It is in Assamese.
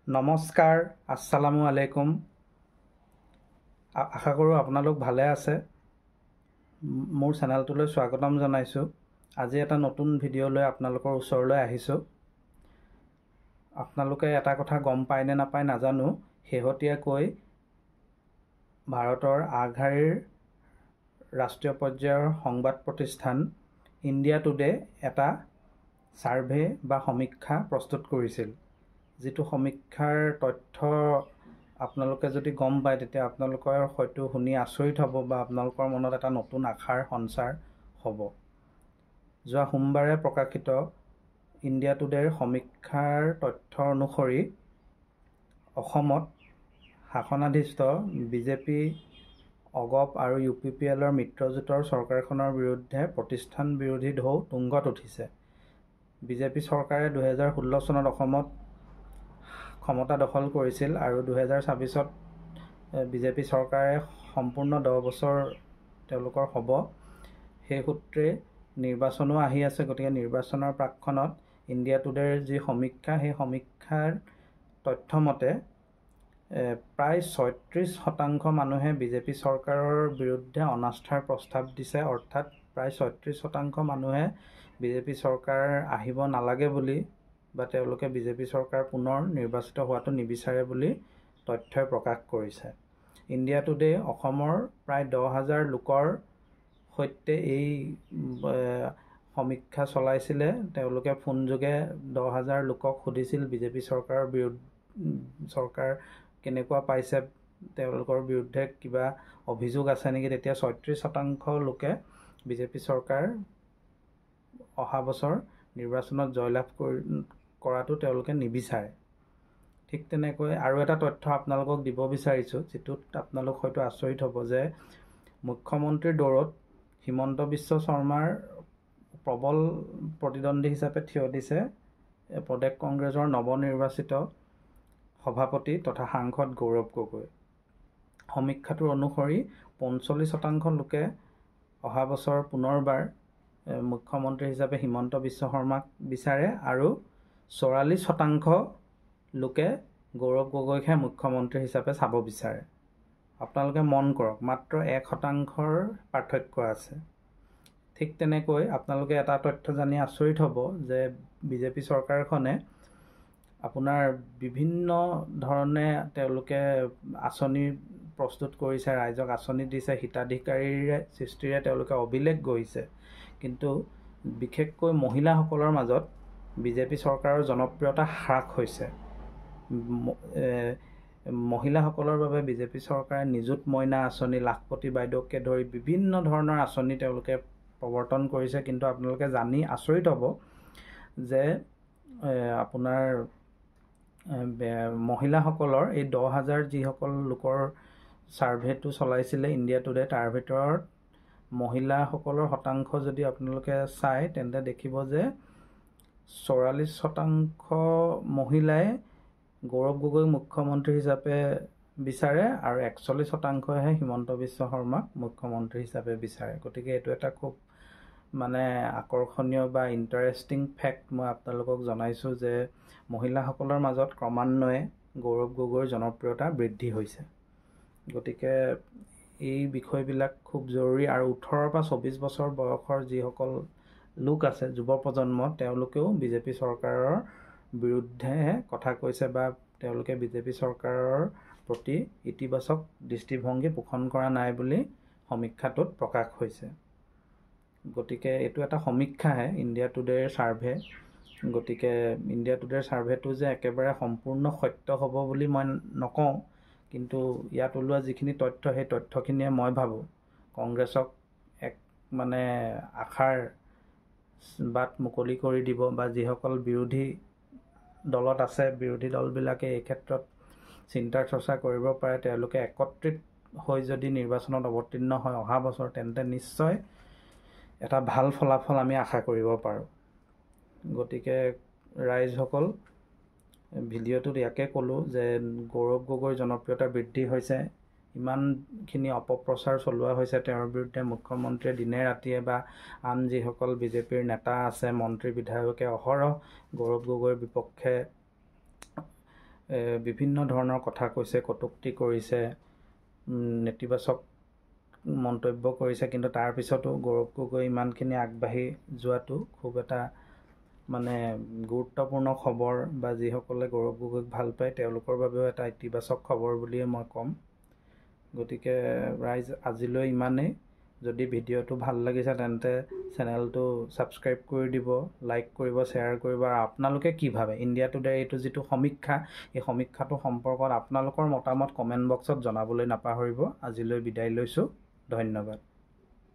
নমস্কাৰ, আসসালামু আলাইকুম। আশা কৰোঁ আপোনালোক ভালে আছে। মোৰ চেনেলটোলৈ স্বাগতম জনাইছোঁ। আজি এটা নতুন ভিডিঅ' লৈ আপোনালোকৰ ওচৰলৈ আহিছোঁ। আপোনালোকে এটা কথা গম পায় নে নাপায় নাজানো, শেহতীয়াকৈ ভাৰতৰ আগশাৰীৰ ৰাষ্ট্ৰীয় পৰ্যায়ৰ সংবাদ প্ৰতিষ্ঠান ইণ্ডিয়া টুডে এটা ছাৰ্ভে বা সমীক্ষা প্ৰস্তুত কৰিছিল। যিটো সমীক্ষাৰ তথ্য আপোনালোকে যদি গম পায় তেতিয়া আপোনালোকৰ হয়তো শুনি আচৰিত হ'ব বা আপোনালোকৰ মনত এটা নতুন আশাৰ সঞ্চাৰ হ'ব। যোৱা সোমবাৰে প্ৰকাশিত ইণ্ডিয়া টুডেৰ সমীক্ষাৰ তথ্য অনুসৰি অসমত শাসনাধিষ্ঠ বিজেপি, অগপ আৰু UPPLৰ মিত্ৰজোঁটৰ চৰকাৰখনৰ বিৰুদ্ধে প্ৰতিষ্ঠান বিৰোধী ঢৌ তুংগত উঠিছে। বিজেপি চৰকাৰে 2016 চনত অসমত ক্ষমতা দখল কৰিছিল আৰু 2026ত বিজেপি চৰকাৰে সম্পূৰ্ণ 10 বছৰ তেওঁলোকৰ হ'ব। সেই সূত্ৰে নিৰ্বাচনো আহি আছে। গতিকে নিৰ্বাচনৰ প্ৰাকক্ষণত ইণ্ডিয়া টুডেৰ যি সমীক্ষা, সেই সমীক্ষাৰ তথ্যমতে প্ৰায় 36% মানুহে বিজেপি চৰকাৰৰ বিৰুদ্ধে অনাস্থাৰ প্ৰস্তাৱ দিছে। অৰ্থাৎ প্ৰায় 36% মানুহে বিজেপি চৰকাৰ আহিব নালাগে বুলি বা তেওঁলোকে বিজেপি চৰকাৰ পুনৰ নিৰ্বাচিত হোৱাটো নিবিচাৰে বুলি তথ্যই প্ৰকাশ কৰিছে। ইণ্ডিয়া টুডে অসমৰ প্ৰায় 10,000 লোকৰ সৈতে এই সমীক্ষা চলাইছিলে। তেওঁলোকে ফোনযোগে 10,000 লোকক সুধিছিল বিজেপি চৰকাৰ কেনেকুৱা পাইছে, তেওঁলোকৰ বিৰুদ্ধে কিবা অভিযোগ আছে নেকি। তেতিয়া 36% লোকে বিজেপি চৰকাৰ অহা বছৰ নিৰ্বাচনত জয়লাভ কৰাটো তেওঁলোকে নিবিচাৰে। ঠিক তেনেকৈ আৰু এটা তথ্য আপোনালোকক দিব বিচাৰিছোঁ, যিটোত আপোনালোক হয়তো আচৰিত হ'ব যে মুখ্যমন্ত্ৰীৰ দৌৰত হিমন্ত বিশ্ব শৰ্মাৰ প্ৰবল প্ৰতিদ্বন্দ্বী হিচাপে থিয় দিছে প্ৰদেশ কংগ্ৰেছৰ নৱনিৰ্বাচিত সভাপতি তথা সাংসদ গৌৰৱ গগৈ। সমীক্ষাটোৰ অনুসৰি 45% লোকে অহা বছৰ পুনৰবাৰ মুখ্যমন্ত্ৰী হিচাপে হিমন্ত বিশ্ব শৰ্মাক বিচাৰে আৰু 44% লোকে গৌৰৱ গগৈকহে মুখ্যমন্ত্ৰী হিচাপে চাব বিচাৰে। আপোনালোকে মন কৰক, মাত্ৰ 1%ৰ পাৰ্থক্য আছে। ঠিক তেনেকৈ আপোনালোকে এটা তথ্য জানি আচৰিত হ'ব যে বিজেপি চৰকাৰখনে আপোনাৰ বিভিন্ন ধৰণে তেওঁলোকে আঁচনি প্ৰস্তুত কৰিছে, ৰাইজক আঁচনি দিছে, হিতাধিকাৰীৰে সৃষ্টিৰে তেওঁলোকে অভিলেখ গঢ়িছে। কিন্তু বিশেষকৈ মহিলাসকলৰ মাজত বিজেপি চৰকাৰৰ জনপ্ৰিয়তা হ্ৰাস হৈছে। মহিলাসকলৰ বাবে বিজেপি চৰকাৰে নিযুত মইনা আঁচনি, লাখপতি বাইদেউকে ধৰি বিভিন্ন ধৰণৰ আঁচনি তেওঁলোকে প্ৰৱৰ্তন কৰিছে। কিন্তু আপোনালোকে জানি আচৰিত হ'ব যে আপোনাৰ মহিলাসকলৰ এই 10,000 যিসকল লোকৰ ছাৰ্ভেটো চলাইছিলে ইণ্ডিয়া টুডে, তাৰ ভিতৰত মহিলাসকলৰ শতাংশ যদি আপোনালোকে চায় তেন্তে দেখিব যে 44% মহিলাই গৌৰৱ গগৈক মুখ্যমন্ত্ৰী হিচাপে বিচাৰে আৰু 41%হে হিমন্ত বিশ্ব শৰ্মাক মুখ্যমন্ত্ৰী হিচাপে বিচাৰে। গতিকে এইটো এটা খুব আকৰ্ষণীয় বা ইণ্টাৰেষ্টিং ফেক্ট মই আপোনালোকক জনাইছোঁ যে মহিলাসকলৰ মাজত ক্ৰমান্বয়ে গৌৰৱ গগৈৰ জনপ্ৰিয়তা বৃদ্ধি হৈছে। গতিকে এই বিষয়বিলাক খুব জৰুৰী। আৰু 18 পৰা 24 বছৰ বয়সৰ যিসকল লোক আছে, যুৱ প্ৰজন্ম, তেওঁলোকেও বিজেপি চৰকাৰৰ বিৰুদ্ধে কথা কৈছে বা তেওঁলোকে বিজেপি চৰকাৰৰ প্ৰতি ইতিবাচক দৃষ্টিভংগী পোষণ কৰা নাই বুলি সমীক্ষাটোত প্ৰকাশ হৈছে। গতিকে এইটো এটা সমীক্ষাহে, ইণ্ডিয়া টুডেৰ ছাৰ্ভে। গতিকে ইণ্ডিয়া টুডেৰ ছাৰ্ভেটো যে একেবাৰে সম্পূৰ্ণ সত্য হ'ব বুলি মই নকওঁ, কিন্তু ইয়াত ওলোৱা যিখিনি তথ্য, সেই তথ্যখিনিয়ে মই ভাবোঁ কংগ্ৰেছক এক আশাৰ বাট মুকলি কৰি দিব বা যিসকল বিৰোধী দলত আছে, বিৰোধী দলবিলাকে এই ক্ষেত্ৰত চিন্তাৰ চৰ্চা কৰিব পাৰে। তেওঁলোকে একত্ৰিত হৈ যদি নিৰ্বাচনত অৱতীৰ্ণ হয় অহা বছৰ, তেন্তে নিশ্চয় এটা ভাল ফলাফল আমি আশা কৰিব পাৰোঁ। গতিকে ৰাইজসকল, ভিডিঅ'টোত ইয়াকে ক'লোঁ যে গৌৰৱ গগৈৰ জনপ্ৰিয়তা বৃদ্ধি হৈছে। ইমানখিনি অপপ্ৰচাৰ চলোৱা হৈছে তেওঁৰ বিৰুদ্ধে, মুখ্যমন্ত্ৰীয়ে দিনে ৰাতিয়ে বা আন যিসকল বিজেপিৰ নেতা আছে, মন্ত্ৰী বিধায়কে অহৰহ গৌৰৱ গগৈৰ বিপক্ষে বিভিন্ন ধৰণৰ কথা কৈছে, কটুক্তি কৰিছে, নেতিবাচক মন্তব্য কৰিছে, কিন্তু তাৰপিছতো গৌৰৱ গগৈ ইমানখিনি আগবাঢ়ি যোৱাটো খুব এটা মানে গুৰুত্বপূৰ্ণ খবৰ, বা যিসকলে গৌৰৱ গগৈক ভাল পায় তেওঁলোকৰ বাবেও এটা ইতিবাচক খবৰ বুলিয়ে মই ক'ম। গতিকে ৰাইজ আজিলৈ ইমানেই। যদি ভিডিঅ'টো ভাল লাগিছে তেন্তে চেনেলটো ছাবস্ক্ৰাইব কৰি দিব, লাইক কৰিব, শ্বেয়াৰ কৰিব। আৰু আপোনালোকে কি ভাবে ইণ্ডিয়া টুডে এইটো যিটো সমীক্ষা, এই সমীক্ষাটো সম্পৰ্কত আপোনালোকৰ মতামত কমেণ্ট বক্সত জনাবলৈ নাপাহৰিব। আজিলৈ বিদায় লৈছোঁ, ধন্যবাদ।